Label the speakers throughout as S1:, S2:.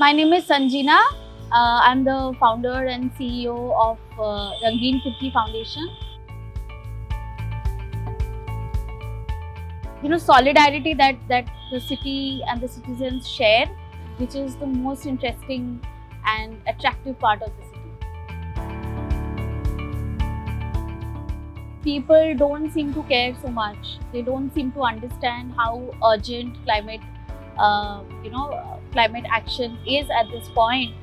S1: My name is Sanjina. I'm the founder and CEO of Rangeen Khidki Foundation. Solidarity that the city and the citizens share, which is the most interesting and attractive part of the city. People don't seem to care so much. They don't seem to understand how urgent climate action is at this point,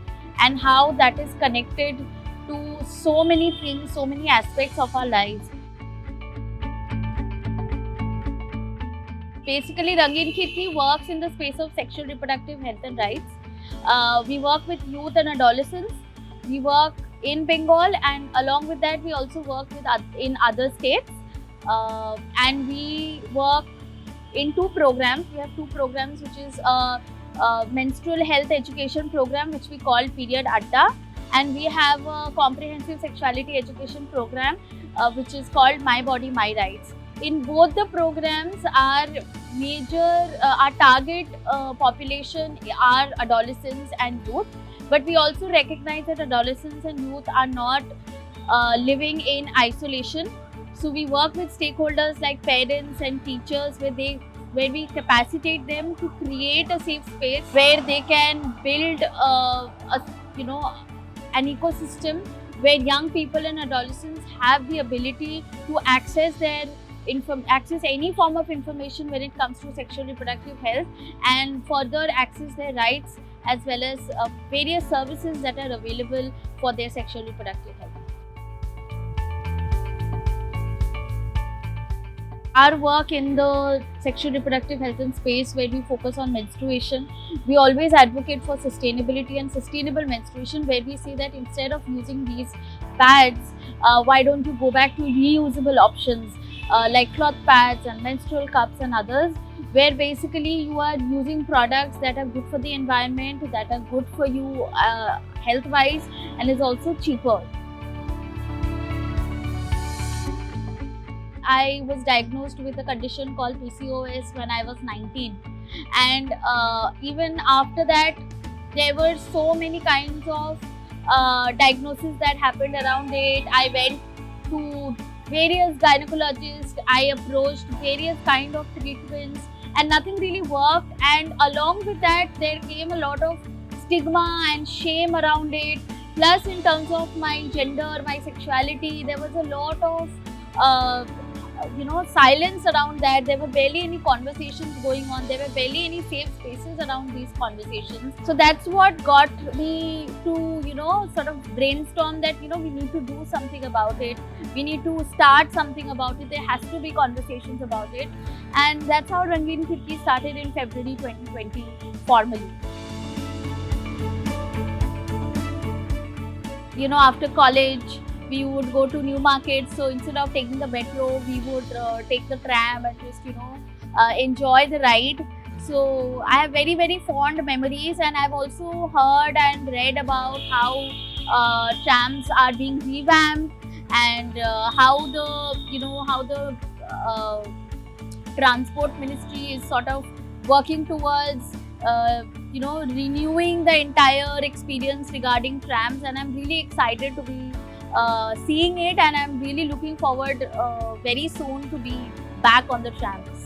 S1: and how that is connected to so many things, so many aspects of our lives. Basically, Rangeen Khidki works in the space of sexual reproductive health and rights. We work with youth and adolescents. We work in Bengal, and along with that, we also work in other states. And we work in two programs. We have two programs, which is a menstrual health education program, which we call Period Adda, and we have a comprehensive sexuality education program, which is called My Body, My Rights. In both the programs, our target population are adolescents and youth, but we also recognize that adolescents and youth are not living in isolation. So we work with stakeholders like parents and teachers, where we capacitate them to create a safe space where they can build an ecosystem where young people and adolescents have the ability to access any form of information when it comes to sexual reproductive health, and further access their rights as well as various services that are available for their sexual reproductive health. Our work in the sexual reproductive health and space, where we focus on menstruation, we always advocate for sustainability and sustainable menstruation, where we say that instead of using these pads, why don't you go back to reusable options like cloth pads and menstrual cups and others, where basically you are using products that are good for the environment, that are good for you health-wise, and is also cheaper. I was diagnosed with a condition called PCOS when I was 19, and even after that, there were so many kinds of diagnoses that happened around it. I went to various gynecologists, I approached various kind of treatments, and nothing really worked. And along with that, there came a lot of stigma and shame around it. Plus, in terms of my gender, my sexuality, there was a lot of silence around that. There were barely any conversations going on. There were barely any safe spaces around these conversations. So that's what got me to, sort of brainstorm that, we need to do something about it. We need to start something about it. There has to be conversations about it. And that's how Rangeen Khidki started in February 2020 formally. After college, we would go to new markets. So instead of taking the metro, we would take the tram and just, enjoy the ride. So I have very, very fond memories, and I've also heard and read about how trams are being revamped, and how the transport ministry is sort of working towards renewing the entire experience regarding trams. And I'm really excited to be seeing it, and I'm really looking forward very soon to be back on the trams.